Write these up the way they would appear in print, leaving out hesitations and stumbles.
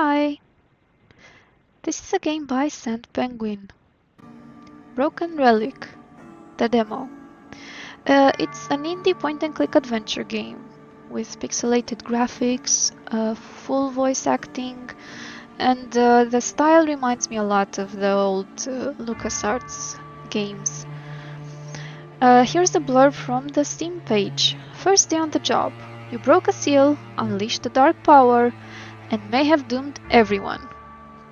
Hi! This is a game by Sandpenguin. Broken Relic, the demo. It's an indie point-and-click adventure game with pixelated graphics, full voice acting, and the style reminds me a lot of the old Lucasarts games. Here's the blurb from the Steam page. First day on the job. You broke a seal, unleashed a dark power, and may have doomed everyone.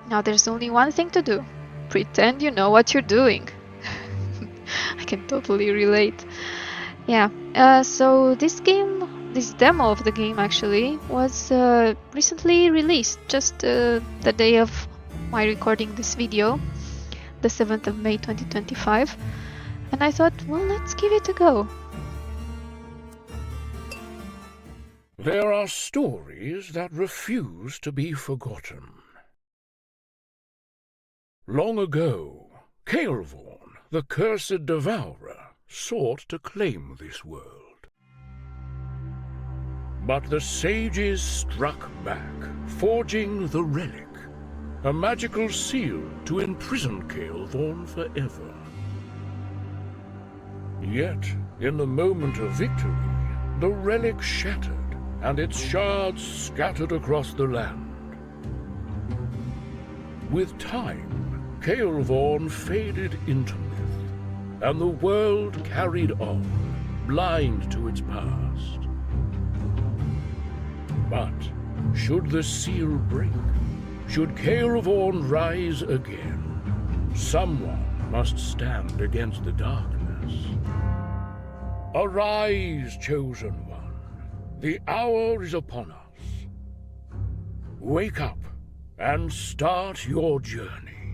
Now there's only one thing to do. Pretend you know what you're doing. I can totally relate. Yeah, so this demo of the game actually, was recently released, just the day of my recording this video, the 7th of May 2025. And I thought, well, let's give it a go. There are stories that refuse to be forgotten. Long ago, Caelvorn, the cursed devourer, sought to claim this world. But the sages struck back, forging the relic, a magical seal to imprison Caelvorn forever. Yet, in the moment of victory, the relic shattered, and its shards scattered across the land. With time, Caelvorn faded into myth, and the world carried on, blind to its past. But, should the seal break, should Caelvorn rise again, someone must stand against the darkness. Arise, chosen one. The hour is upon us. Wake up and start your journey.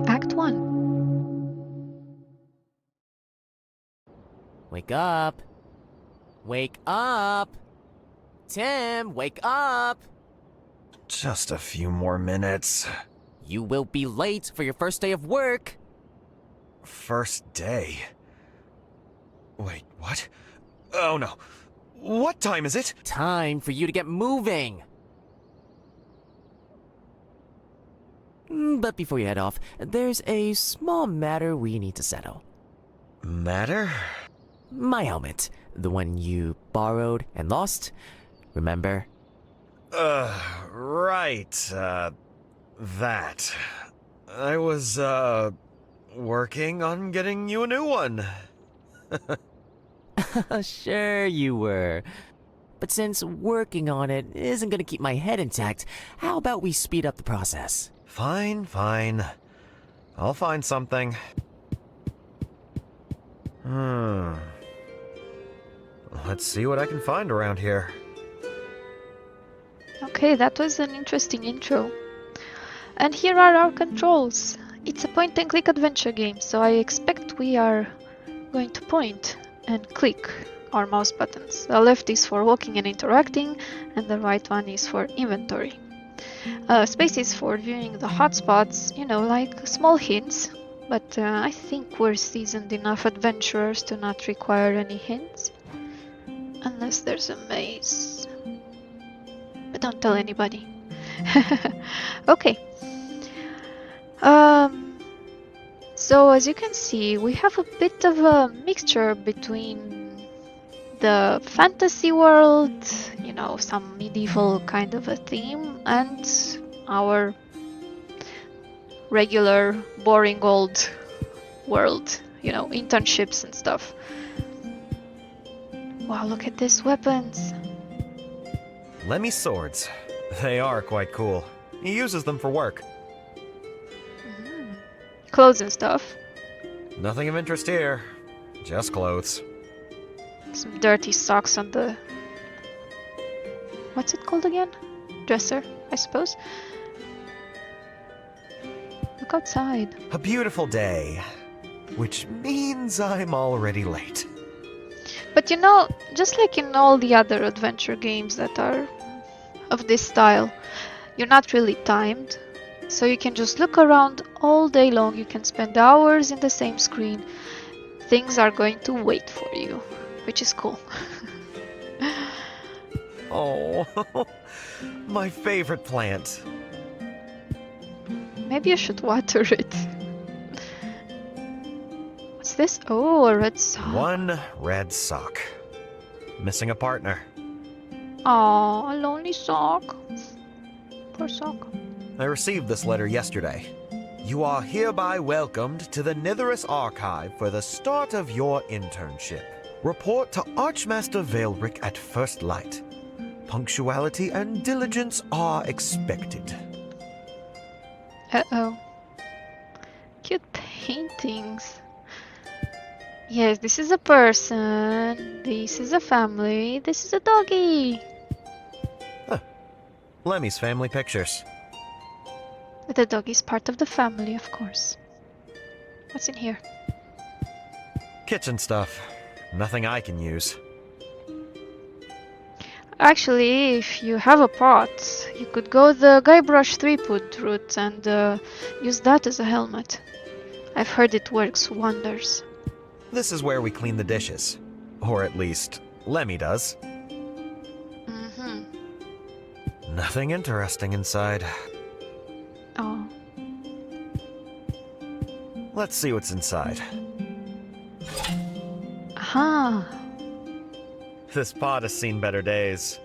Act 1. Wake up! Wake up! Tim, wake up! Just a few more minutes. You will be late for your first day of work. First day? Wait, what? Oh no. What time is it? Time for you to get moving. But before you head off, there's a small matter we need to settle. Matter? My helmet. The one you borrowed and lost. Remember? Right. That. I was, working on getting you a new one. Sure you were. But since working on it isn't gonna keep my head intact, how about we speed up the process? Fine, fine. I'll find something. Let's see what I can find around here. Okay, that was an interesting intro. And here are our controls. It's a point-and-click adventure game, so I expect we are going to point and click our mouse buttons. The left is for walking and interacting, and the right one is for inventory. Space is for viewing the hotspots, you know, like small hints, but I think we're seasoned enough adventurers to not require any hints. Unless there's a maze. But don't tell anybody. Okay. So as you can see, we have a bit of a mixture between the fantasy world, you know, some medieval kind of a theme, and our regular, boring old world, you know, internships and stuff. Wow, look at these weapons. Lemmy's swords. They are quite cool. He uses them for work. Clothes and stuff. Nothing of interest here. Just clothes. Some dirty socks on the... What's it called again? Dresser, I suppose. Look outside. A beautiful day. Which means I'm already late. But you know, just like in all the other adventure games that are of this style, you're not really timed. So you can just look around all day long, you can spend hours in the same screen. Things are going to wait for you, which is cool. Oh, my favorite plant. Maybe you should water it. What's this? Oh, a red sock. One red sock. Missing a partner. Aw, a lonely sock. Poor sock. I received this letter yesterday. You are hereby welcomed to the Nitherus Archive for the start of your internship. Report to Archmaster Veilbrick at first light. Punctuality and diligence are expected. Uh-oh. Cute paintings. Yes, this is a person. This is a family. This is a doggy. Lemmy's family pictures. The dog is part of the family, of course. What's in here? Kitchen stuff. Nothing I can use. Actually, if you have a pot, you could go the Guybrush 3-put route and use that as a helmet. I've heard it works wonders. This is where we clean the dishes. Or at least, Lemmy does. Mm-hmm. Nothing interesting inside. Oh. Let's see what's inside. Aha. This pot has seen better days.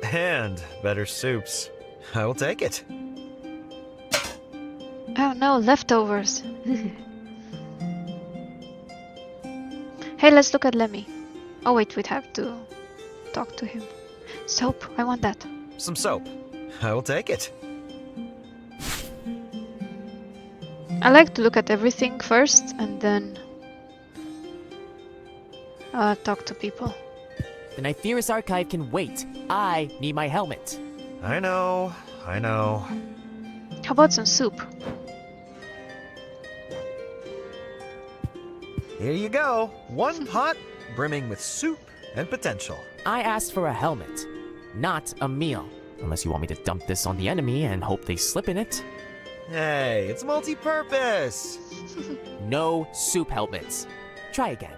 And better soups. I will take it. Oh no, leftovers. Hey, let's look at Lemmy. Oh wait, we'd have to talk to him. Soap, I want that. Some soap. I will take it. I like to look at everything first and then talk to people. The Nythyrus Archive can wait. I need my helmet. I know. How about some soup? Here you go. One pot brimming with soup and potential. I asked for a helmet, not a meal. Unless you want me to dump this on the enemy and hope they slip in it. Hey, it's multi-purpose. No soup helmets. Try again.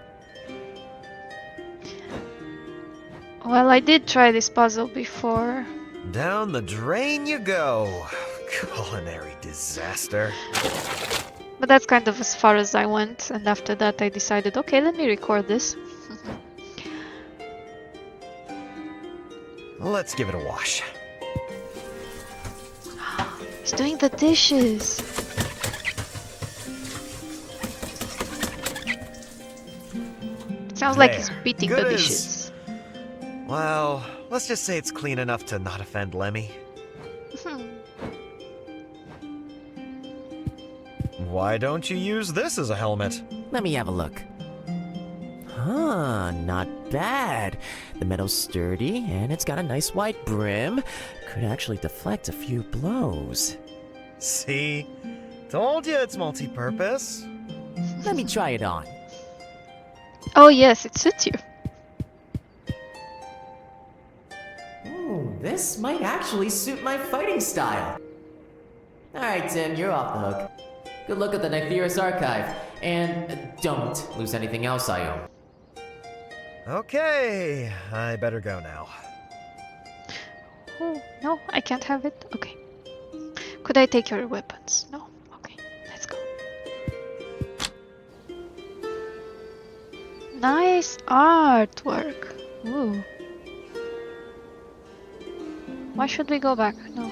Well, I did try this puzzle before. Down the drain you go. Culinary disaster. But that's kind of as far as I went, and after that I decided, okay, let me record this. Let's give it a wash. He's doing the dishes. Sounds like he's There. beating Good the as- dishes. Well, let's just say it's clean enough to not offend Lemmy. Why don't you use this as a helmet? Let me have a look. Huh, not bad. The metal's sturdy, and it's got a nice wide brim. Could actually deflect a few blows. See? Told you it's multi-purpose. Let me try it on. Oh yes, it suits you. Ooh, this might actually suit my fighting style. Alright, Tim, you're off the hook. Good luck at the Nythyrus Archive, and don't lose anything else I own. Okay, I better go now. Oh, no, I can't have it. Okay. Could I take your weapons? No. Okay, let's go. Nice artwork. Ooh. Why should we go back? No.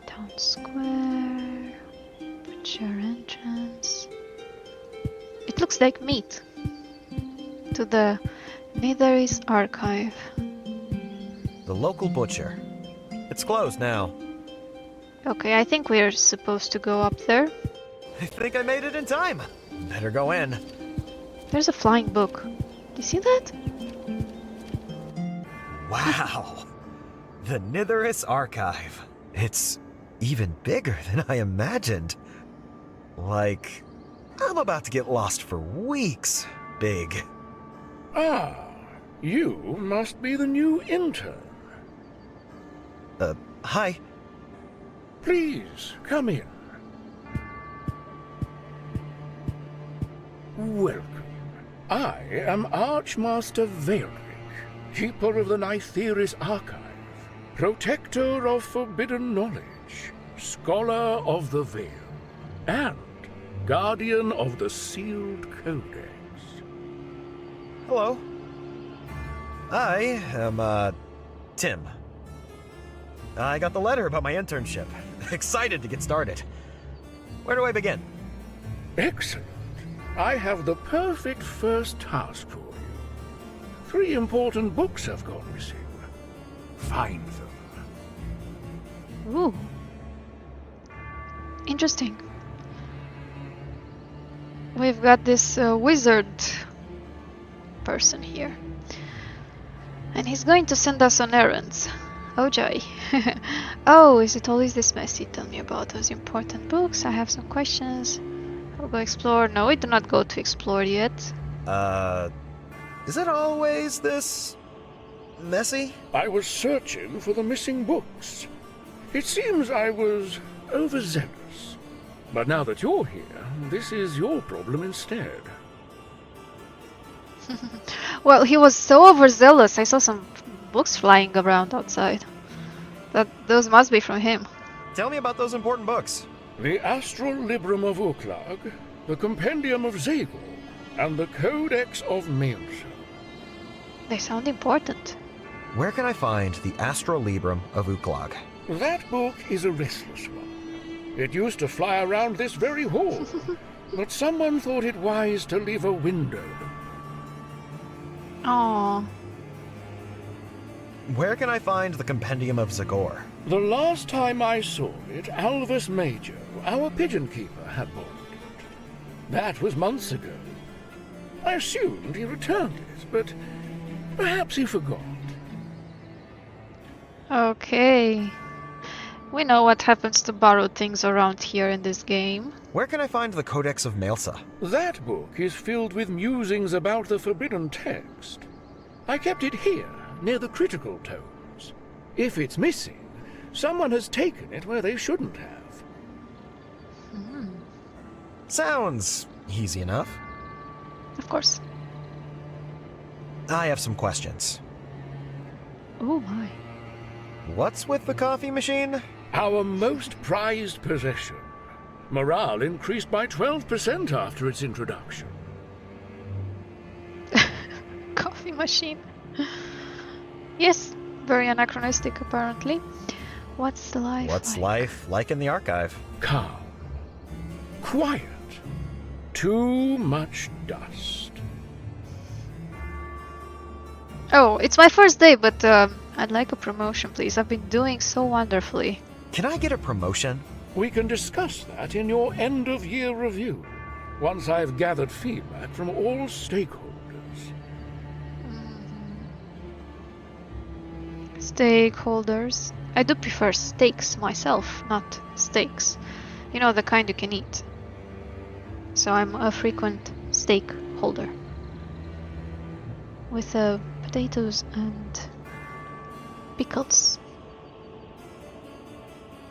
Town square. Butcher entrance. It looks like meat. To the Nitherus Archive. The local butcher. It's closed now. Okay, I think we're supposed to go up there. I think I made it in time. Better go in. There's a flying book. Do you see that? Wow. The Nitherus Archive. It's even bigger than I imagined. Like, I'm about to get lost for weeks. Big. Ah, you must be the new intern. Hi. Please, come in. Welcome. I am Archmaster Veilbrick, Keeper of the Nythyrus Archive. Protector of forbidden knowledge, Scholar of the Veil, and Guardian of the Sealed Codex. Hello. I am, Tim. I got the letter about my internship. Excited to get started. Where do I begin? Excellent. I have the perfect first task for you. 3 important books have gone missing. Find them. Ooh. Interesting. We've got this wizard person here. And he's going to send us on errands. Oh joy. Oh, is it always this messy? Tell me about those important books. I have some questions. I'll go explore. No, we do not go to explore yet. Is it always this messy? I was searching for the missing books. It seems I was overzealous. But now that you're here, this is your problem instead. Well, he was so overzealous. I saw some books flying around outside. Those must be from him. Tell me about those important books. The Astral Librum of Uklag, the Compendium of Zegel, and the Codex of Maelsa. They sound important. Where can I find the Astral Librum of Uklag? That book is a restless one. It used to fly around this very hall, but someone thought it wise to leave a window. Aww. Where can I find the Compendium of Zagor? The last time I saw it, Alvis Major, our pigeon keeper, had borrowed it. That was months ago. I assumed he returned it, but perhaps he forgot. Okay. We know what happens to borrowed things around here in this game. Where can I find the Codex of Maelsa? That book is filled with musings about the forbidden text. I kept it here, near the critical tomes. If it's missing, someone has taken it where they shouldn't have. Sounds easy enough. Of course. I have some questions. Oh my. What's with the coffee machine? Our most prized possession. Morale increased by 12% after its introduction. Coffee machine. Yes, very anachronistic apparently. What's life What's like? life like in the archive? Calm. Quiet. Too much dust. Oh, it's my first day, but I'd like a promotion, please. I've been doing so wonderfully. Can I get a promotion? We can discuss that in your end-of-year review, once I've gathered feedback from all stakeholders. Stakeholders. I do prefer steaks myself, not steaks. You know, the kind you can eat. So I'm a frequent steak holder. With potatoes and pickles.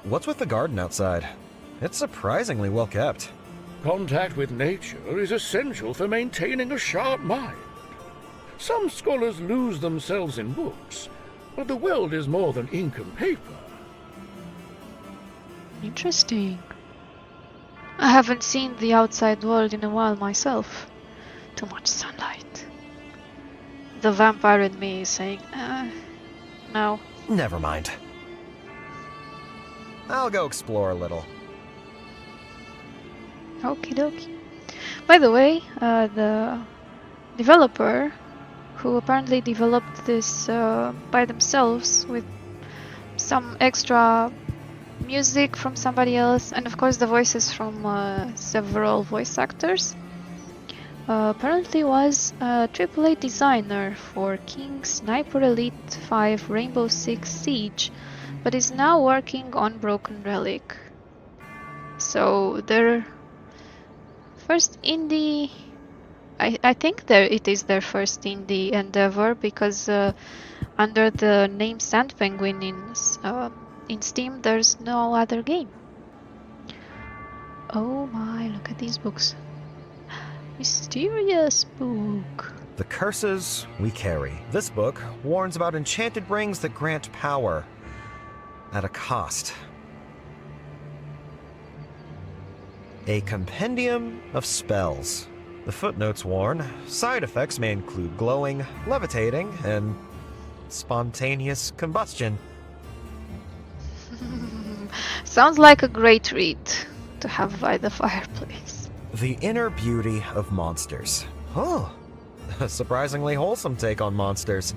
What's with the garden outside? It's surprisingly well kept. Contact with nature is essential for maintaining a sharp mind. Some scholars lose themselves in books, but the world is more than ink and paper. Interesting. I haven't seen the outside world in a while myself. Too much sunlight. The vampire in me is saying, no. Never mind. I'll go explore a little. Okie dokie. By the way, the developer, who apparently developed this by themselves with some extra music from somebody else, and of course the voices from several voice actors, apparently was a AAA designer for King Sniper Elite 5 Rainbow Six Siege, but is now working on Broken Relic. So their first indie, I think it is their first indie endeavor, because under the name Sandpenguin in Steam there's no other game. Oh my, look at these books. Mysterious book. The Curses We Carry. This book warns about enchanted rings that grant power. at a cost. A compendium of spells. The footnotes warn, side effects may include glowing, levitating, and spontaneous combustion. Sounds like a great read to have by the fireplace. The Inner Beauty of Monsters. Oh, a surprisingly wholesome take on monsters.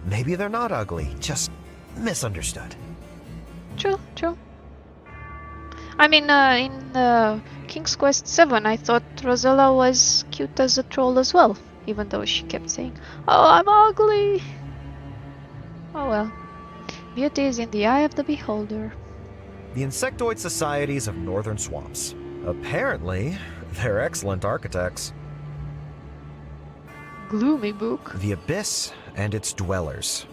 Maybe they're not ugly, just misunderstood. True, true. I mean, in King's Quest 7, I thought Rosella was cute as a troll as well, even though she kept saying, "Oh, I'm ugly." Oh well. Beauty is in the eye of the beholder. The Insectoid Societies of Northern Swamps. Apparently, they're excellent architects. Gloomy book. The Abyss and its Dwellers.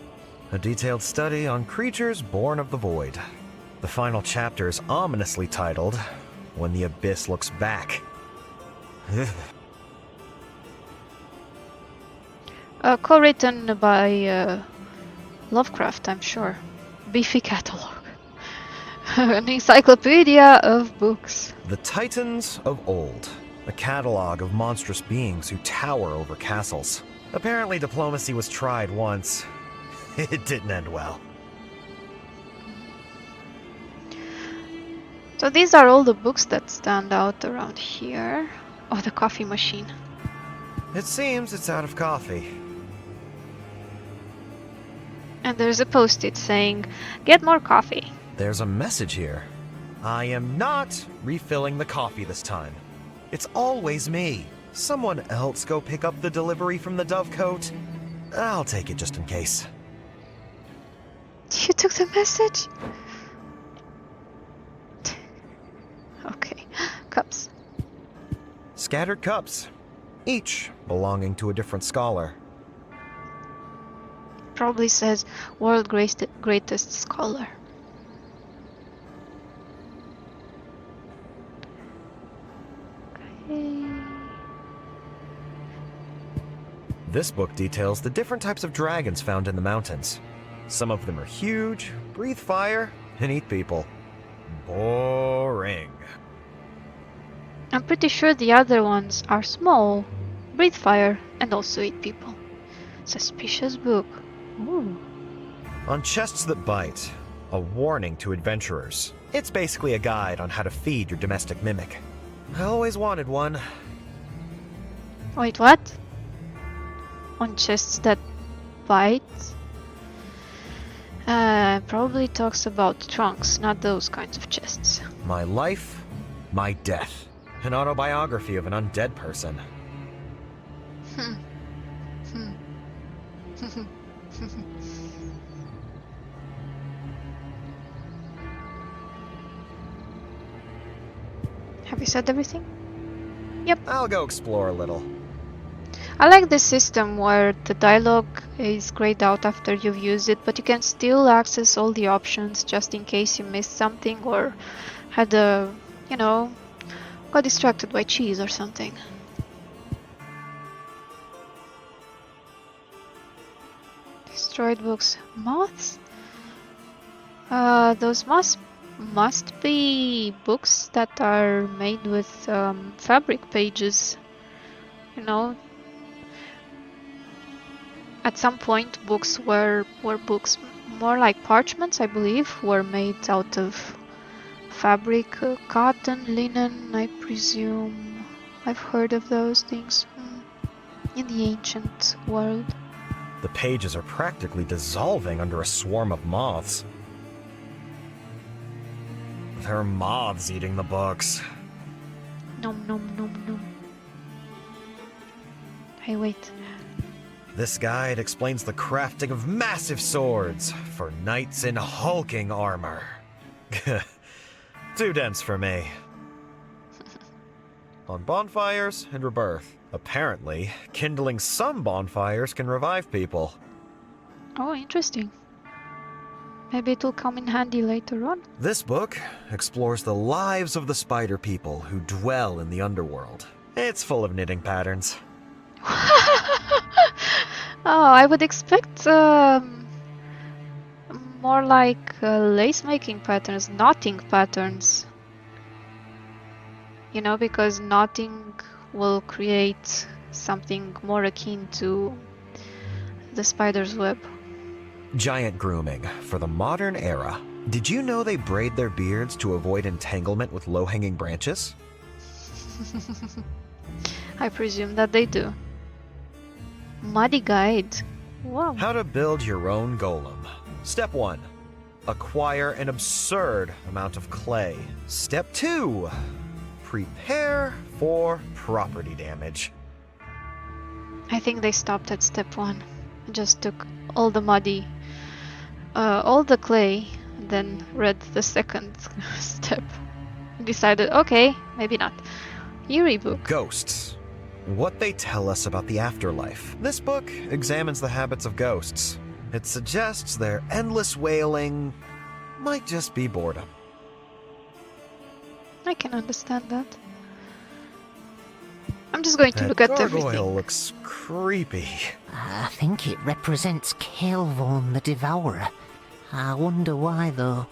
A detailed study on creatures born of the void. The final chapter is ominously titled, When the Abyss Looks Back. Co-written by Lovecraft, I'm sure. Beefy catalog. An encyclopedia of books. The Titans of Old. A catalog of monstrous beings who tower over castles. Apparently diplomacy was tried once. It didn't end well. So these are all the books that stand out around here. Oh, the coffee machine. It seems it's out of coffee. And there's a post-it saying, "Get more coffee." There's a message here. I am not refilling the coffee this time. It's always me. Someone else go pick up the delivery from the Dovecote. I'll take it just in case. You took the message? Okay. Cups. Scattered cups, each belonging to a different scholar. Probably says world greatest scholar. Okay. This book details the different types of dragons found in the mountains. Some of them are huge, breathe fire, and eat people. Boring. I'm pretty sure the other ones are small, breathe fire, and also eat people. Suspicious book. Ooh. On Chests That Bite, a warning to adventurers. It's basically a guide on how to feed your domestic mimic. I always wanted one. Wait, what? On chests that bite? Probably talks about trunks, not those kinds of chests. My life, my death. An autobiography of an undead person. Have you said everything? Yep. I'll go explore a little. I like this system where the dialogue is grayed out after you've used it, but you can still access all the options just in case you missed something or had a, got distracted by cheese or something. Destroyed books. Moths? Those must be books that are made with fabric pages. At some point books were books more like parchments, I believe, were made out of fabric, cotton, linen, I presume. I've heard of those things in the ancient world. The pages are practically dissolving under a swarm of moths. There are moths eating the books. Nom nom nom nom. Hey, wait. This guide explains the crafting of massive swords for knights in hulking armor. Too dense for me. On bonfires and rebirth. Apparently, kindling some bonfires can revive people. Oh, interesting. Maybe it will come in handy later on. This book explores the lives of the spider people who dwell in the underworld. It's full of knitting patterns. Oh, I would expect more like lace making patterns, knotting patterns. You know, because knotting will create something more akin to the spider's web. Giant grooming for the modern era. Did you know they braid their beards to avoid entanglement with low-hanging branches? I presume that they do. Muddy guide. Wow. How to build your own golem. Step 1. Acquire an absurd amount of clay. Step 2. Prepare for property damage. I think they stopped at step 1. Just took all the muddy, all the clay, and then read the second step. Decided, okay, maybe not. Eerie book. Ghosts. What they tell us about the afterlife. This book examines the habits of ghosts. It suggests their endless wailing might just be boredom. I can understand that. I'm just going to That look at gargoyle everything. looks creepy. I think it represents Kael'thorn the Devourer. I wonder why, though.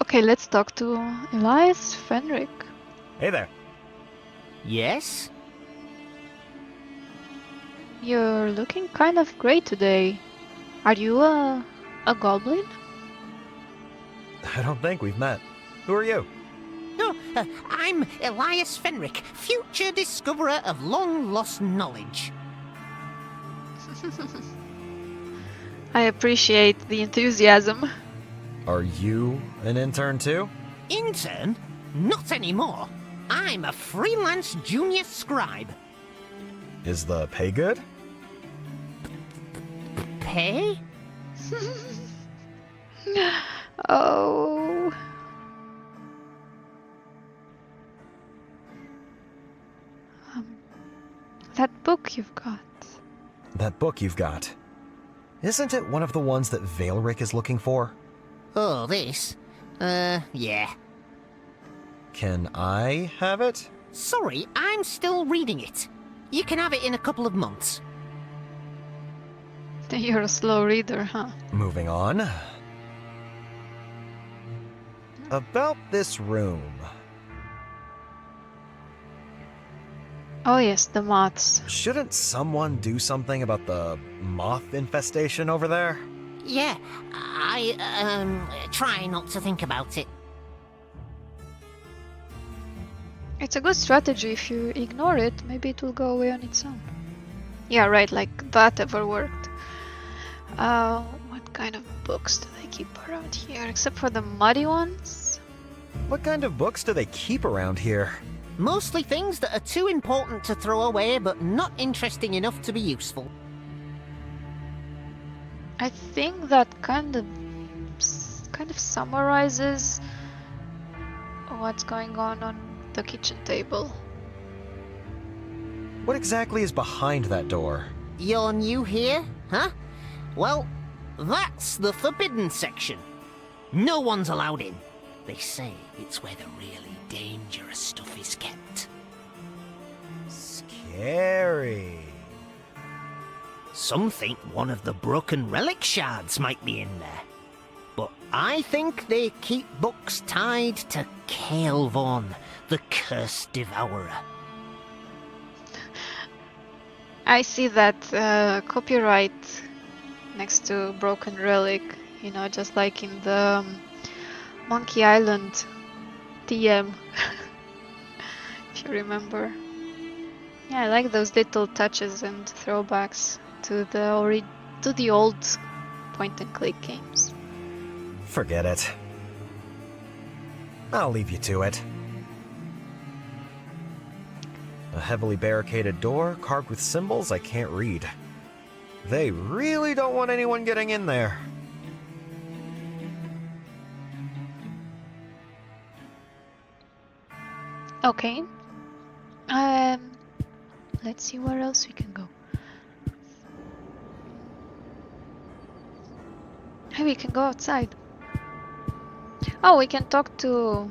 Okay, let's talk to Elias Fenric. Hey there. Yes? You're looking kind of great today. Are you a goblin? I don't think we've met. Who are you? No, I'm Elias Fenric, future discoverer of long-lost knowledge. I appreciate the enthusiasm. Are you an intern too? Intern? Not anymore. I'm a freelance junior scribe. Is the pay good? Pay? Oh. That book you've got. That book you've got. Isn't it one of the ones that Veilric is looking for? Oh, this? Yeah. Can I have it? Sorry, I'm still reading it. You can have it in a couple of months. You're a slow reader, huh? Moving on. About this room. Oh yes, the moths. Shouldn't someone do something about the moth infestation over there? Yeah, I, try not to think about it. It's a good strategy. If you ignore it, maybe it will go away on its own. Yeah, right, like that ever worked. What kind of books do they keep around here? Except for the muddy ones? What kind of books do they keep around here? Mostly things that are too important to throw away, but not interesting enough to be useful. I think that kind of summarizes what's going on the kitchen table. What exactly is behind that door? You're new here, huh? Well, that's the forbidden section. No one's allowed in. They say it's where the really dangerous stuff is kept. Scary. Some think one of the Broken Relic shards might be in there. But I think they keep books tied to Kael'thorn, the cursed devourer. I see that copyright next to Broken Relic, you know, just like in the Monkey Island TM, if you remember. Yeah, I like those little touches and throwbacks to the old point-and-click games. Forget it. I'll leave you to it. A heavily barricaded door carved with symbols I can't read. They really don't want anyone getting in there. Okay. Let's see where else we can go. Hey, we can go outside. Oh, we can talk to...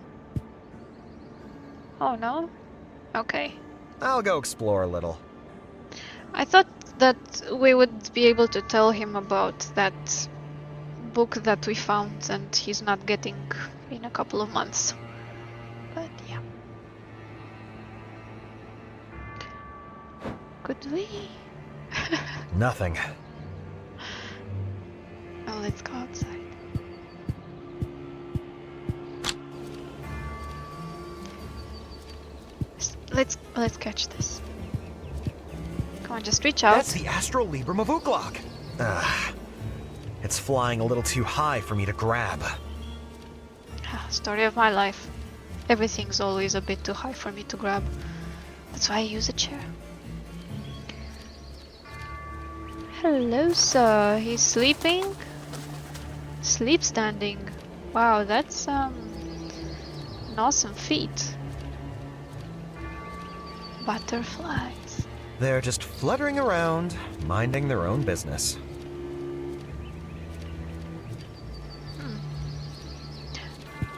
Oh, no? Okay. I'll go explore a little. I thought that we would be able to tell him about that book that we found and he's not getting in a couple of months. But yeah. Could we? Nothing. Oh, let's go outside. Let's catch this. Come on, just reach out. That's the Astral Librum of Uglok. It's flying a little too high for me to grab. Story of my life. Everything's always a bit too high for me to grab. That's why I use a chair. Hello, sir. He's sleeping? Sleep standing. Wow, that's an awesome feat. Butterflies. They're just fluttering around, minding their own business.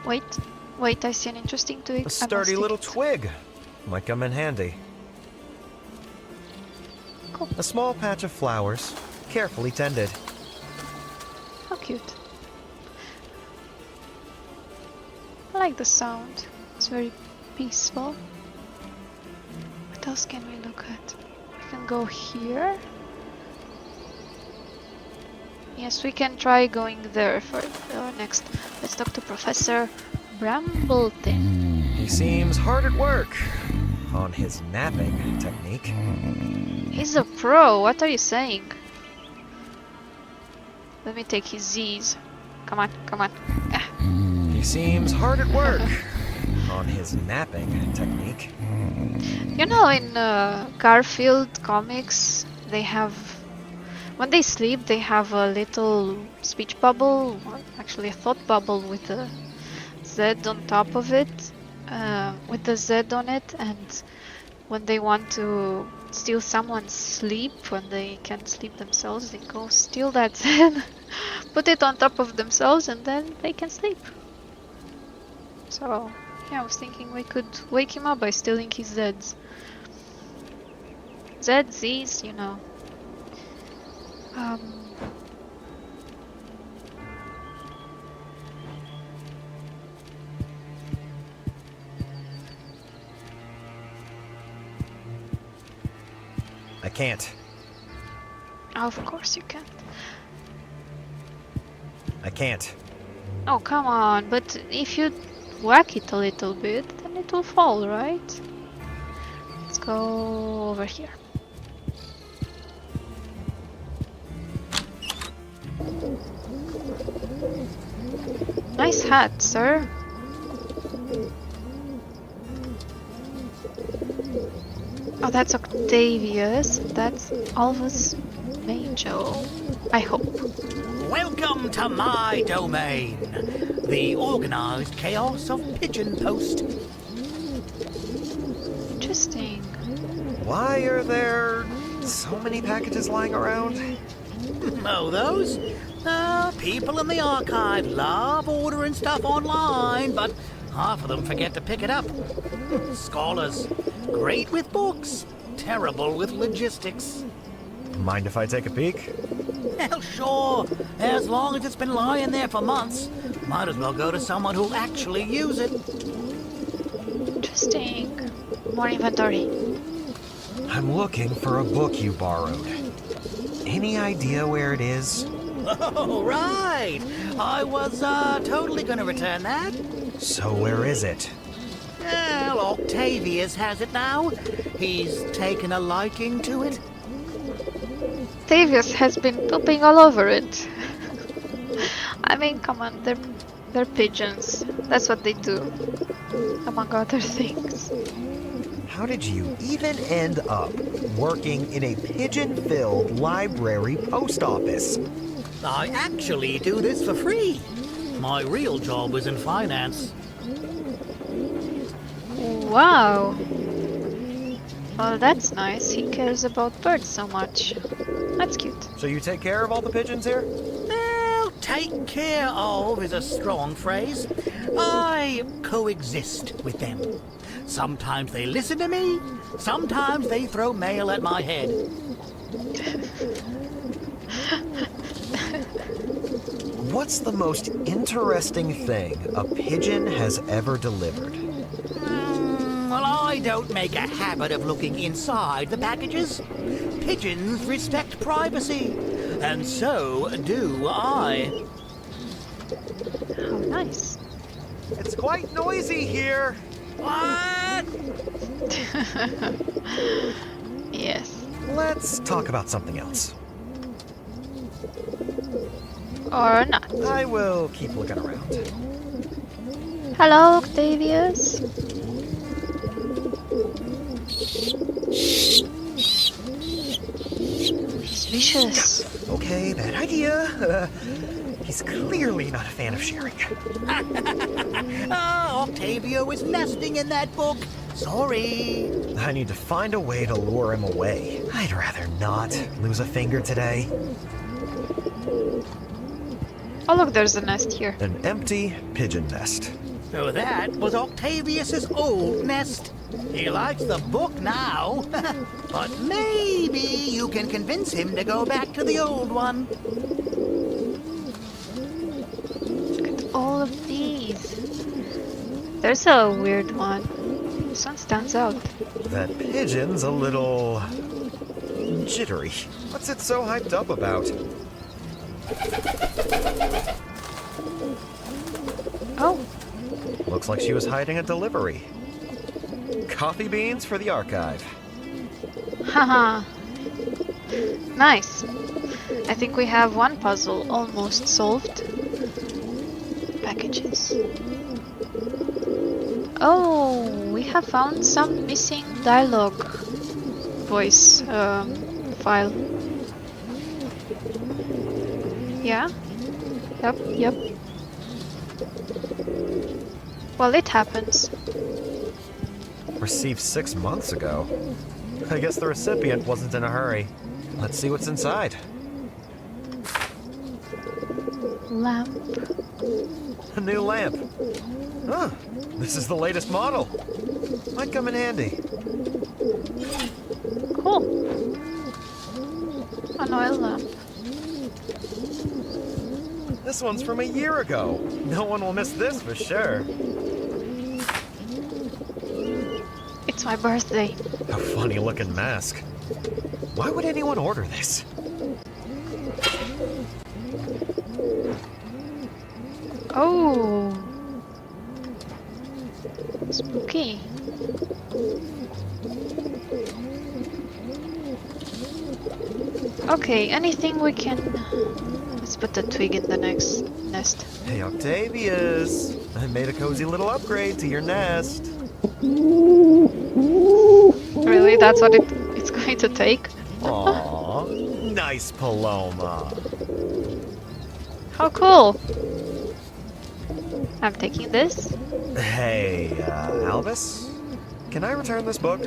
Wait, I see an interesting twig. A sturdy little twig. Might come in handy. Cool. A small patch of flowers, carefully tended. How cute. I like the sound. It's very peaceful. What else can we look at? We can go here. Yes, we can try going there for next. Let's talk to Professor Brambleton. He seems hard at work on his napping technique. He's a pro. What are you saying? Let me take his Z's. Come on, come on. He seems hard at work on his napping technique. You know, in Garfield comics, they have, when they sleep, they have a little speech bubble, or actually a thought bubble with a Z on top of it, with the Z on it, and when they want to steal someone's sleep, when they can't sleep themselves, they go steal that Z, put it on top of themselves, and then they can sleep. So, yeah, I was thinking we could wake him up by stealing his Zs. Z's, you know. I can't. Of course you can't. I can't. Oh, come on, but if you whack it a little bit, then it will fall, right? Let's go over here. Nice hat, sir. Oh, that's Octavius. That's Alvus Majo. I hope. Welcome to my domain, the organized chaos of Pigeon Post. Interesting. Why are there so many packages lying around? Oh, those? People in the archive love ordering stuff online, but half of them forget to pick it up. Scholars, great with books, terrible with logistics. Mind if I take a peek? Hell, sure. As long as it's been lying there for months, might as well go to someone who'll actually use it. Interesting. More inventory. I'm looking for a book you borrowed. Any idea where it is? Oh, right. I was totally gonna return that. So where is it? Well, Octavius has it now. He's taken a liking to it. Octavius has been pooping all over it. I mean, come on, they're pigeons. That's what they do, among other things. How did you even end up working in a pigeon-filled library post office? I actually do this for free. My real job was in finance. Wow. Well, that's nice. He cares about birds so much. That's cute. So you take care of all the pigeons here? Well, take care of is a strong phrase. I coexist with them. Sometimes they listen to me, sometimes they throw mail at my head. What's the most interesting thing a pigeon has ever delivered? Well, I don't make a habit of looking inside the packages. Pigeons respect privacy, and so do I. How nice. It's quite noisy here. What? Yes. Let's talk about something else. Or not. I will keep looking around. Hello, Octavius. He's vicious. Okay, bad idea. He's clearly not a fan of sharing. Octavio is nesting in that book. Sorry. I need to find a way to lure him away. I'd rather not lose a finger today. Oh look, there's a nest here. An empty pigeon nest. So that was Octavius's old nest. He likes the book now. But maybe you can convince him to go back to the old one. Look at all of these. There's a weird one. This one stands out. That pigeon's a little jittery. What's it so hyped up about? Oh, Looks like she was hiding a delivery. Coffee beans for the archive. haha. Nice. I think we have one puzzle almost solved. Packages. Oh, we have found some missing dialogue voice file. Yeah? Yep. Well, it happens. Received 6 months ago. I guess the recipient wasn't in a hurry. Let's see what's inside. Lamp. A new lamp. Huh. This is the latest model. Might come in handy. Cool. An oil lamp. This one's from a year ago. No one will miss this for sure. It's my birthday. A funny looking mask. Why would anyone order this? Oh. Spooky. Okay, anything we can... Let's put the twig in the next nest. Hey, Octavius. I made a cozy little upgrade to your nest. Really? That's what it's going to take? Aw, nice Paloma. How cool! I'm taking this. Hey, Albus? Can I return this book?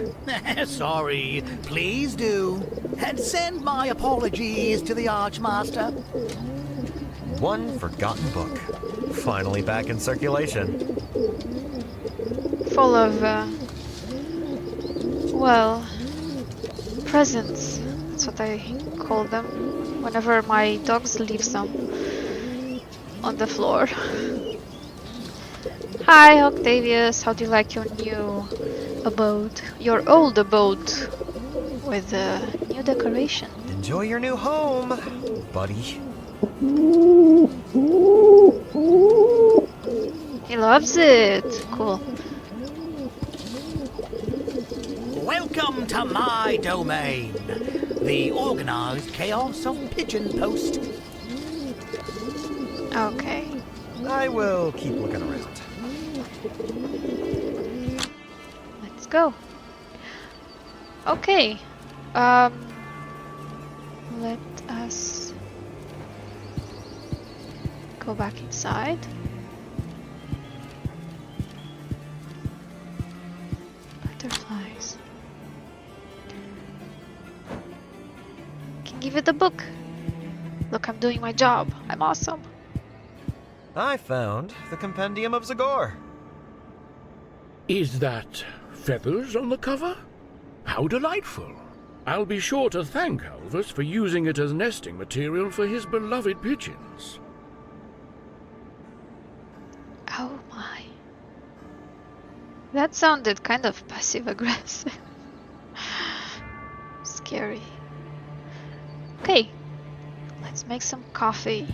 Sorry, please do. And send my apologies to the Archmaster. One forgotten book. Finally back in circulation. Full of, well, presents. That's what I call them. Whenever my dogs leave some on the floor. Hi, Octavius. How do you like your new abode? Your old abode with a new decoration. Enjoy your new home, buddy. He loves it. Cool. Welcome to my domain, the organized chaos of Pigeon Post. Okay. I will keep looking around. Let's go. Okay. Let us go back inside. Butterflies. Can give you the book. Look, I'm doing my job. I'm awesome. I found the Compendium of Zagor. Is that feathers on the cover? How delightful. I'll be sure to thank Alvis for using it as nesting material for his beloved pigeons. Oh my. That sounded kind of passive-aggressive. Scary. Okay, let's make some coffee.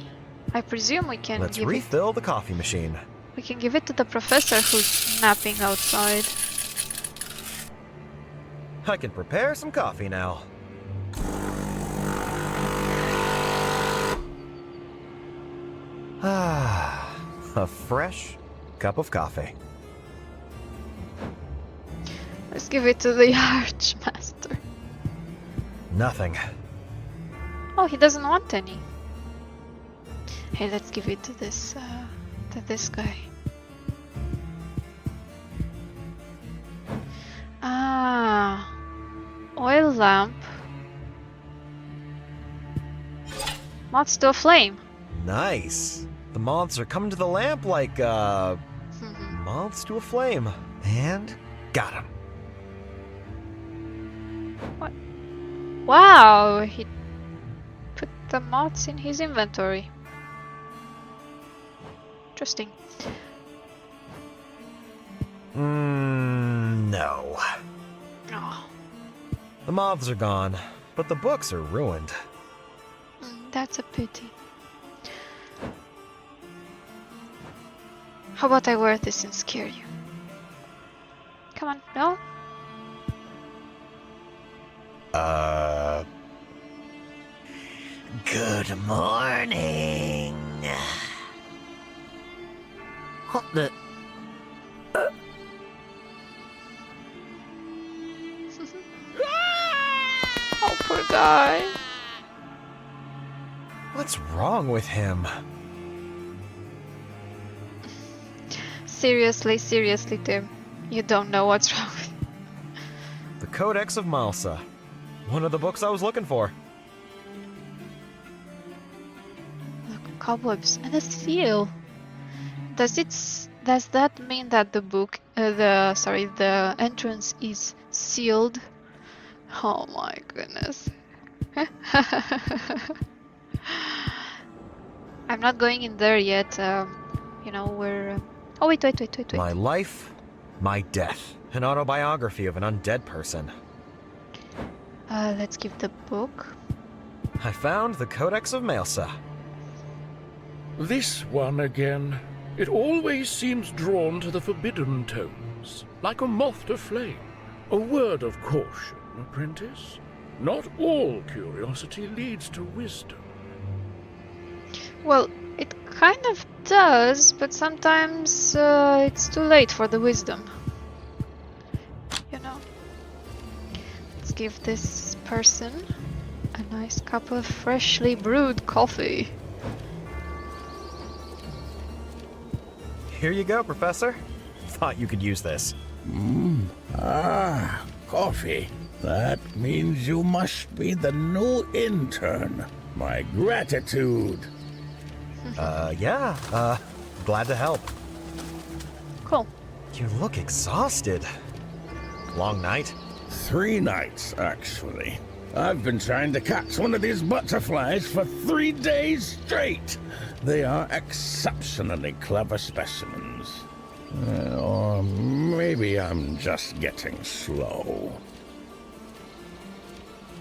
I presume we can Let's give refill the coffee machine. we can give it to the professor who's napping outside. I can prepare some coffee now. Ah, a fresh cup of coffee. Let's give it to the Archmaster. Nothing. Oh, he doesn't want any. Hey, let's give it to this guy. Ah, oil lamp. Moths to a flame. Nice. The moths are coming to the lamp like, moths to a flame. And got him. Wow, he put the moths in his inventory. Interesting. No. Oh, The moths are gone, but the books are ruined. that's a pity. How about I wear this and scare you? Come on, no? Good morning. What the? Oh, poor guy. What's wrong with him? Seriously, Tim. You don't know what's wrong with you. The Codex of Malsa. One of the books I was looking for. Look, cobwebs and a seal. Does that mean that the book, the entrance is sealed? Oh my goodness. I'm not going in there yet. You know, we're... Oh, wait. My life, my death. An autobiography of an undead person. Let's give the book. I found the Codex of Malsa. This one again. It always seems drawn to the forbidden tomes, like a moth to flame. A word of caution, apprentice. Not all curiosity leads to wisdom. Well, it kind of does, but sometimes it's too late for the wisdom. You know. Let's give this person a nice cup of freshly brewed coffee. Here you go, Professor. Thought you could use this. Coffee. That means you must be the new intern. My gratitude. Yeah, glad to help. Cool. You look exhausted. Long night? 3 nights, actually. I've been trying to catch one of these butterflies for 3 days straight. They are exceptionally clever specimens. Or maybe I'm just getting slow.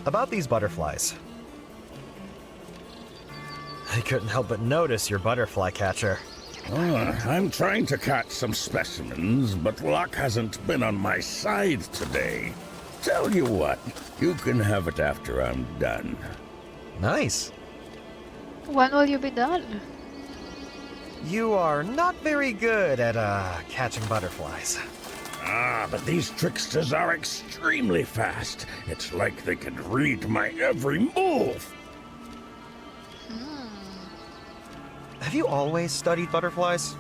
About these butterflies. I couldn't help but notice your butterfly catcher. I'm trying to catch some specimens, but luck hasn't been on my side today. Tell you what, you can have it after I'm done. Nice. When will you be done? You are not very good at, catching butterflies. But these tricksters are extremely fast. It's like they can read my every move. Have you always studied butterflies?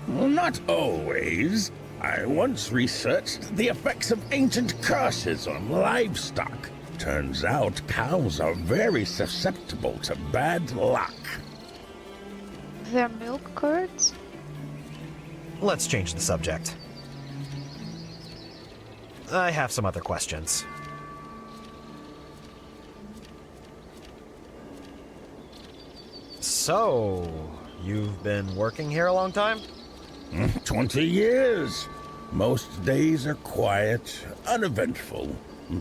Well, not always. I once researched the effects of ancient curses on livestock. Turns out cows are very susceptible to bad luck. They're milk curds? Let's change the subject. I have some other questions. So, you've been working here a long time? 20 years. Most days are quiet, uneventful.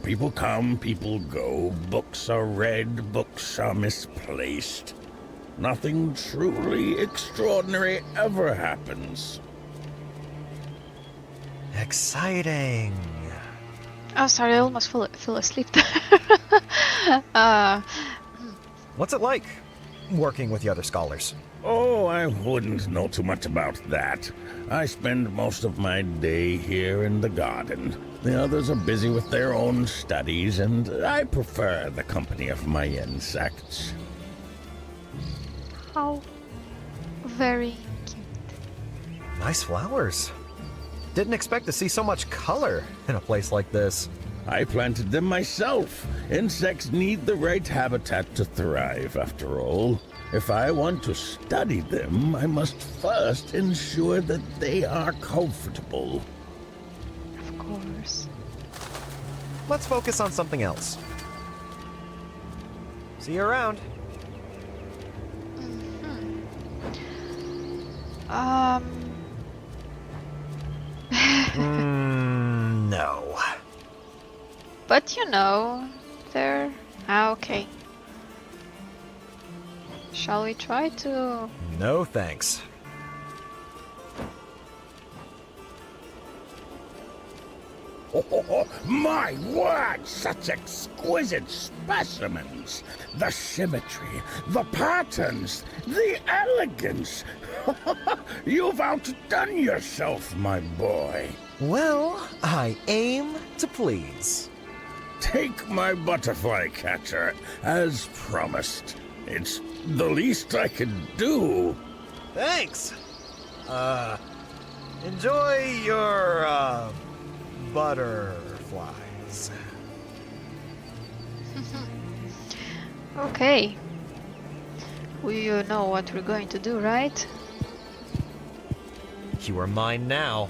People come, people go. Books are read, books are misplaced. Nothing truly extraordinary ever happens. Exciting. Oh, sorry, I almost fell asleep there. What's it like, working with the other scholars? Oh, I wouldn't know too much about that. I spend most of my day here in the garden. The others are busy with their own studies, and I prefer the company of my insects. How very cute. Nice flowers. Didn't expect to see so much color in a place like this. I planted them myself. Insects need the right habitat to thrive, after all. If I want to study them, I must first ensure that they are comfortable. Of course. Let's focus on something else. See you around. No. But you know, they're... okay. Shall we try to... No thanks. Oh, my word! Such exquisite specimens! The symmetry, the patterns, the elegance! You've outdone yourself, my boy. Well, I aim to please. Take my butterfly catcher, as promised. It's the least I can do. Thanks. Enjoy your, butterflies. Okay. We know what we're going to do, right? You are mine now.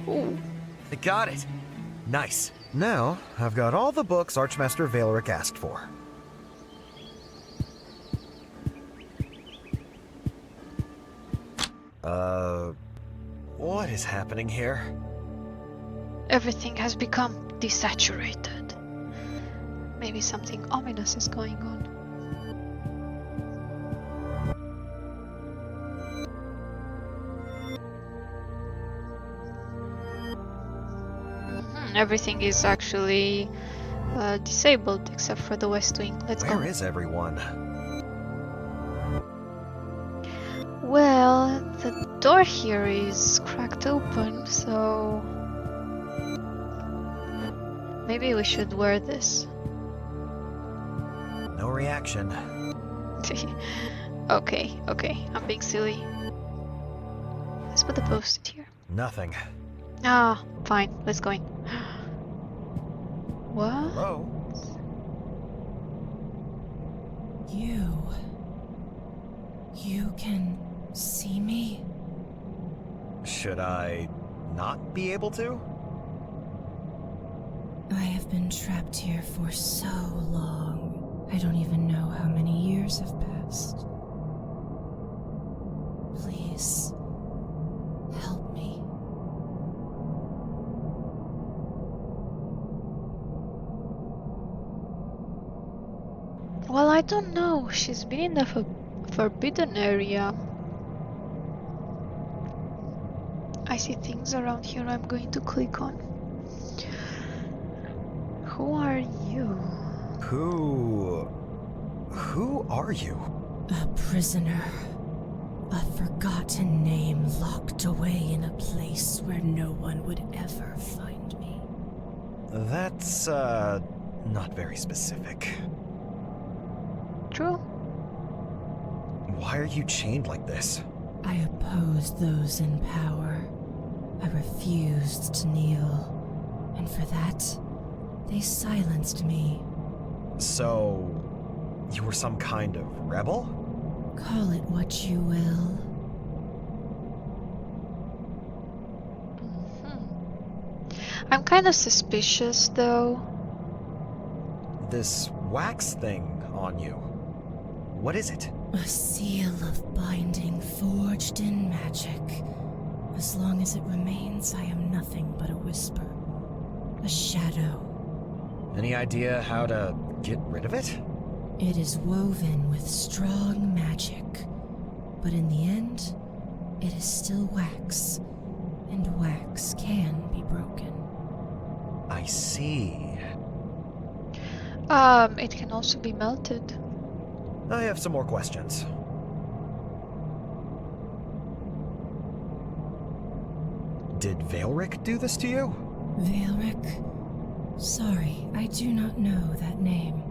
Ooh. I got it. Nice. Now, I've got all the books Archmaster Valeric asked for. What is happening here? Everything has become desaturated. Maybe something ominous is going on. Everything is actually disabled except for the West Wing. Let's go. Where is everyone? Well, the door here is cracked open, so maybe we should wear this. No reaction. Okay, I'm being silly. Let's put the post-it here. Nothing. Ah, fine, let's go in. What? Hello? You can see me? Should I not be able to? I have been trapped here for so long. I don't even know how many years have passed. Please, help me. Well, I don't know. She's been in the forbidden area. I see things around here I'm going to click on. Who are you? Who are you? A prisoner. A forgotten name locked away in a place where no one would ever find me. That's, not very specific. True. Why are you chained like this? I opposed those in power. I refused to kneel. And for that, they silenced me. So, you were some kind of rebel? Call it what you will. I'm kind of suspicious, though. This wax thing on you. What is it? A seal of binding forged in magic. As long as it remains, I am nothing but a whisper. A shadow. Any idea how to get rid of it? It is woven with strong magic. But in the end, it is still wax. And wax can be broken. I see. It can also be melted. I have some more questions. Did Veilric do this to you? Veilric? Sorry, I do not know that name.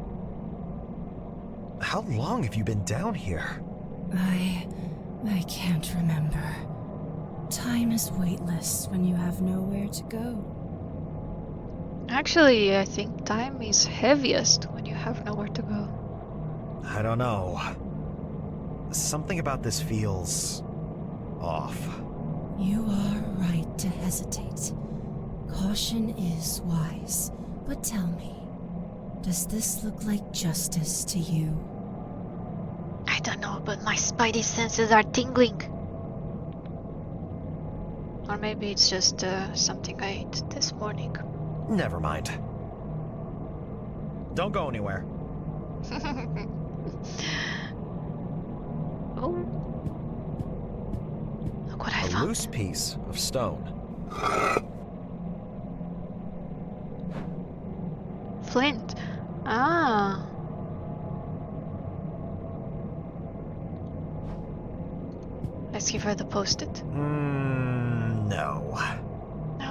How long have you been down here? I can't remember. Time is weightless when you have nowhere to go. Actually, I think time is heaviest when you have nowhere to go. I don't know. Something about this feels off. You are right to hesitate. Caution is wise. But tell me, does this look like justice to you? I don't know, but my spidey senses are tingling. Or maybe it's just something I ate this morning. Never mind. Don't go anywhere. Oh. Look what I A found. loose piece of stone. Flint. Ah. Let's give her the post-it. No.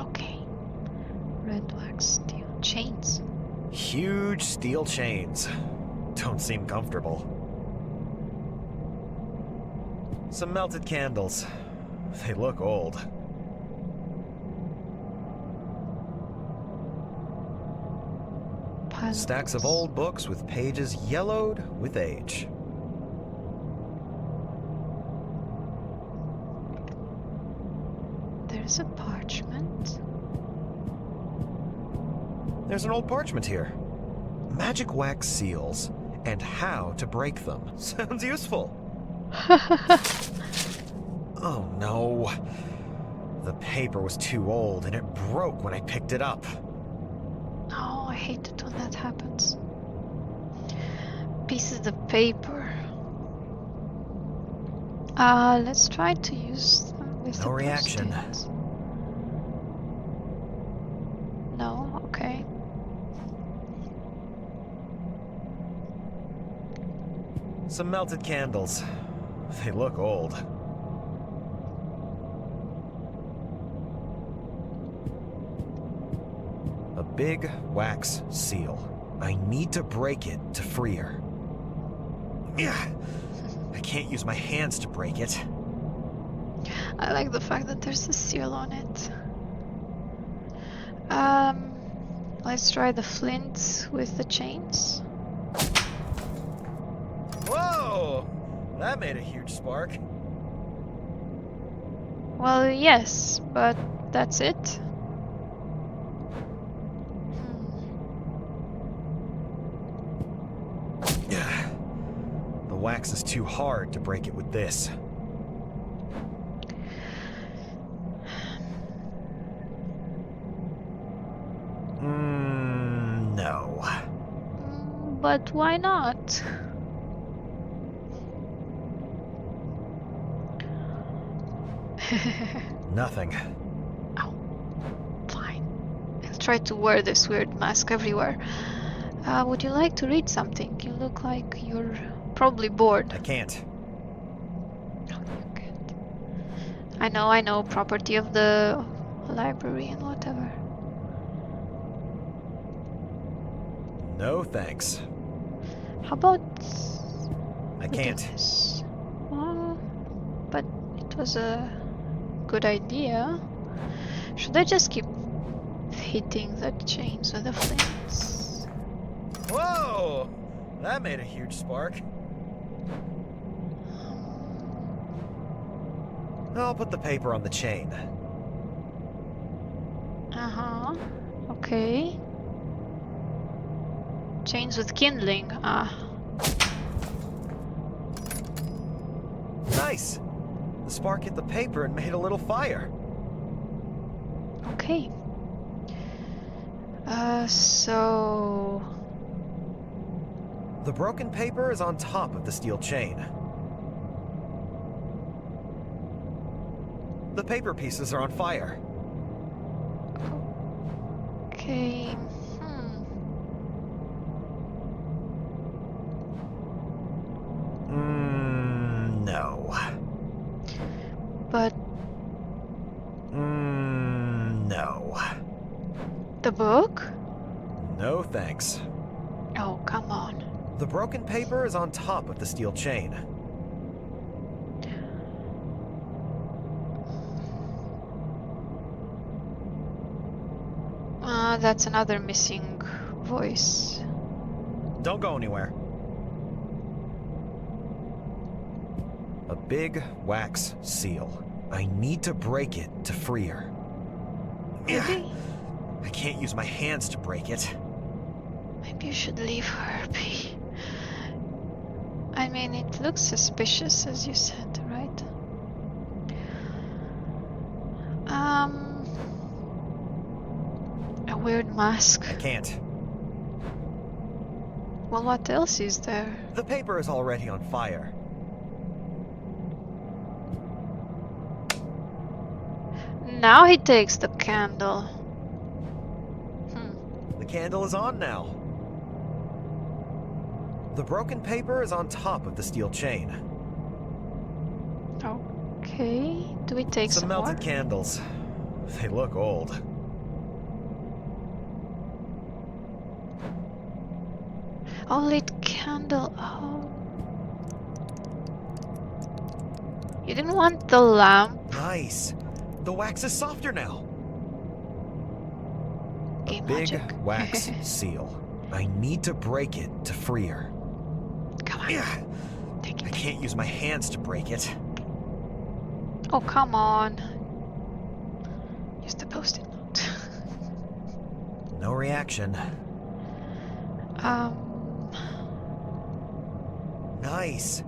Okay. Red wax steel chains. Huge steel chains. Don't seem comfortable. Some melted candles. They look old. Pile Stacks of books. old books with pages yellowed with age. There's a parchment. There's an old parchment here. Magic wax seals and how to break them. Sounds useful. Oh no. The paper was too old and it broke when I picked it up. Oh, I hate it when that happens. Pieces of paper. Let's try to use them with No the reaction. post-its. No, okay. Some melted candles. They look old. A big wax seal. I need to break it to free her. Yeah, I can't use my hands to break it. I like the fact that there's a seal on it. Let's try the flint with the chains. Whoa! That made a huge spark. Well, yes, but that's it. Yeah. The wax is too hard to break it with this. No. But why not? Nothing. Oh, fine. I'll try to wear this weird mask everywhere. Would you like to read something? You look like you're probably bored. I can't. No, you can't. I know, property of the library and whatever. No thanks. How about I we do can't. this? But it was a good idea. Should I just keep hitting the chains with the flames? Whoa! That made a huge spark. I'll put the paper on the chain. Uh-huh. Okay. Chains with kindling. Nice! The spark hit the paper and made a little fire. Okay. So... The broken paper is on top of the steel chain. The paper pieces are on fire. Okay. No. But No. the book? No thanks. Oh, come on. The broken paper is on top of the steel chain. That's another missing voice. Don't go anywhere. A big wax seal. I need to break it to free her. Maybe? I can't use my hands to break it. Maybe you should leave her be. I mean, it looks suspicious, as you said, right? A weird mask. I can't. Well, what else is there? The paper is already on fire. Now he takes the candle. The candle is on now. The broken paper is on top of the steel chain. Okay. Do we take some melted more? candles. They look old. Oh, lit candle. Oh. You didn't want the lamp? Nice. The wax is softer now. A Game big magic. wax seal. I need to break it to free her. Come on. Yeah. Take I it. can't use my hands to break it. Oh, come on. Just a post-it note. No reaction. Nice.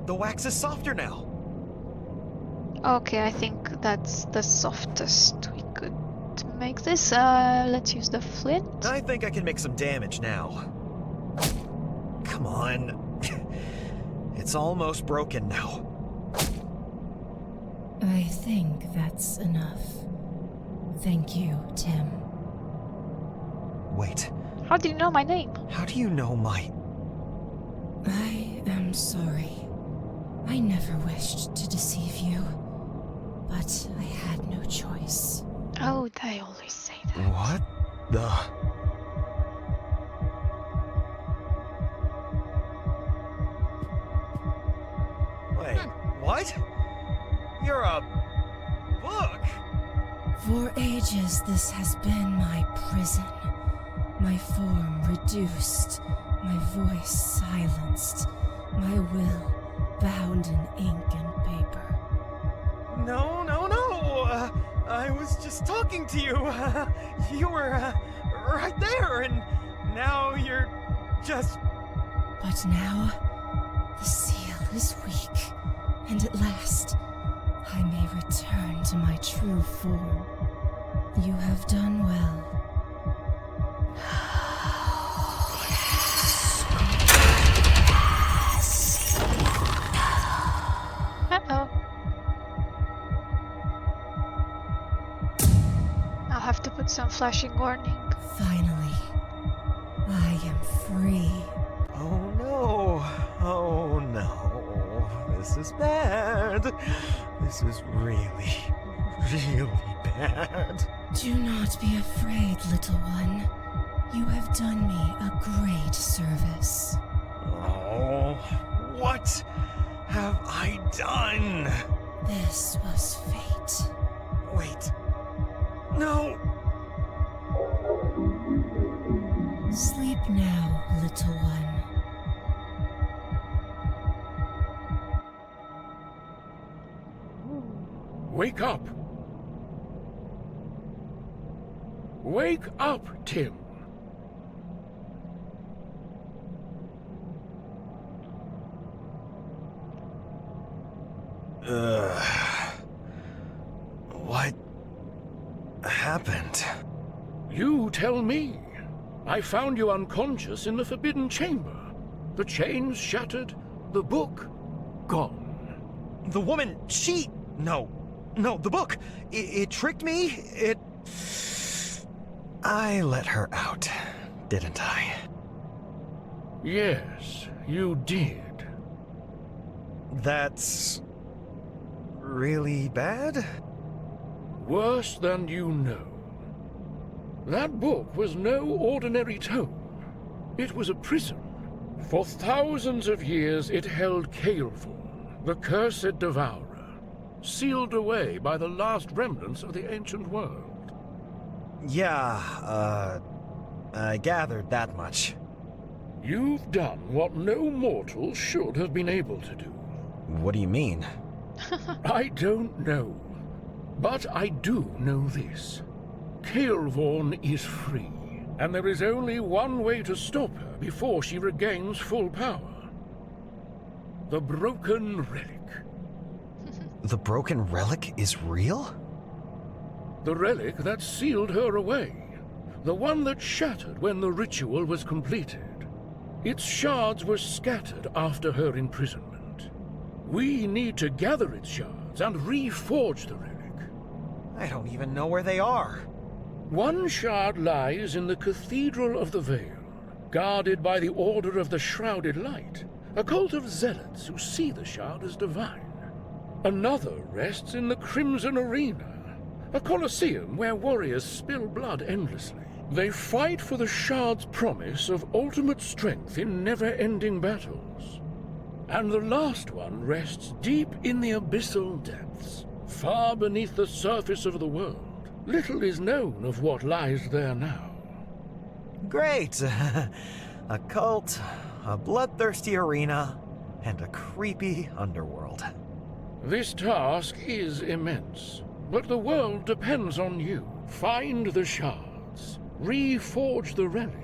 The wax is softer now. Okay, I think that's the softest we could make this. Let's use the flint. I think I can make some damage now. Come on. It's almost broken now. I think that's enough. Thank you, Tim. Wait, How do you know my name? how do you know my... I am sorry. I never wished to deceive you, but I had no choice. Oh, they always say that. What the... Wait, what? You're a... book? For ages, this has been my prison. My form reduced, my voice silenced, my will bound in ink and paper. No, no, no! I was just talking to you. You were right there, and now you're just... But now, the seal is weak, and at last, I may return to my true form. You have done well. Uh-oh. I'll have to put some flashing warning. Finally, I am free. Oh no! Oh no! This is bad! This is really, really bad. Do not be afraid, little one. You have done me a great service. Oh, what have I done? This was fate. Wait. No! Sleep now, little one. Wake up! Wake up, Tim! What happened? You tell me. I found you unconscious in the Forbidden Chamber. The chains shattered, the book gone. The woman, No, the book. It tricked me. I let her out, didn't I? Yes, you did. That's really bad? Worse than you know. That book was no ordinary tome. It was a prison. For thousands of years it held Kael'thorn, the cursed devourer, sealed away by the last remnants of the ancient world. Yeah, I gathered that much. You've done what no mortal should have been able to do. What do you mean? I don't know. But I do know this. Kael'thorn is free, and there is only one way to stop her before she regains full power. The Broken Relic. The Broken Relic is real? The relic that sealed her away. The one that shattered when the ritual was completed. Its shards were scattered after her imprisonment. We need to gather its shards and reforge the relic. I don't even know where they are. One shard lies in the Cathedral of the Veil, guarded by the Order of the Shrouded Light, a cult of zealots who see the shard as divine. Another rests in the Crimson Arena, a colosseum where warriors spill blood endlessly. They fight for the shard's promise of ultimate strength in never-ending battles. And the last one rests deep in the abyssal depths, far beneath the surface of the world. Little is known of what lies there now. Great! A cult, a bloodthirsty arena, and a creepy underworld. This task is immense, but the world depends on you. Find the shards, reforge the relic,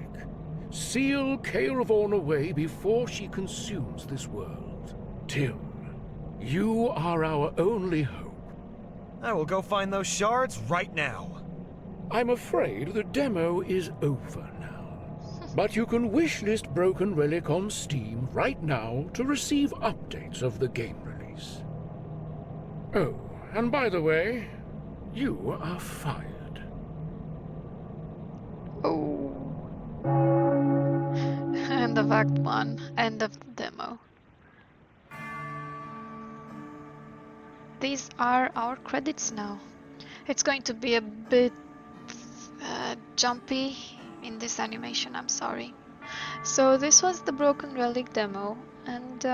seal Kael'thorn away before she consumes this world. Tim, you are our only hope. I will go find those shards right now. I'm afraid the demo is over now. But you can wishlist Broken Relic on Steam right now to receive updates of the game release. Oh, and by the way, you are fired. Oh. End of Act 1. End of the demo. These are our credits now. It's going to be a bit jumpy in this animation, I'm sorry. So this was the Broken Relic demo, and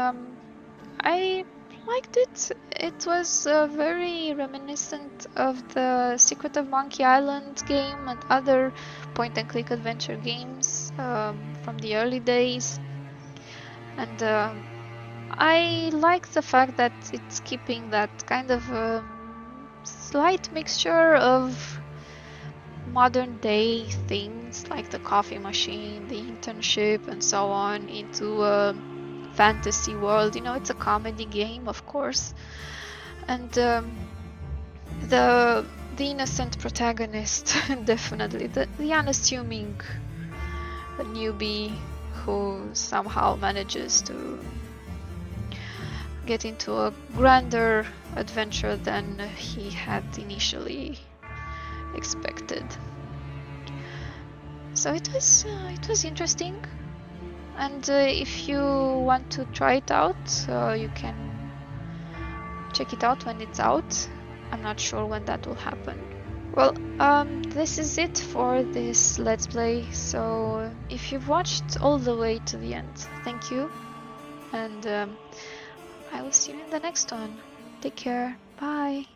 I liked it. It was very reminiscent of the Secret of Monkey Island game and other point-and-click adventure games from the early days. And I like the fact that it's keeping that kind of slight mixture of modern day things like the coffee machine, the internship, and so on into a fantasy world. You know, it's a comedy game, of course, and the innocent protagonist, definitely the unassuming newbie who somehow manages to get into a grander adventure than he had initially expected. So it was interesting, and if you want to try it out, you can check it out when it's out. I'm not sure when that will happen. Well, this is it for this Let's Play. So if you've watched all the way to the end, thank you, and I will see you in the next one. Take care. Bye.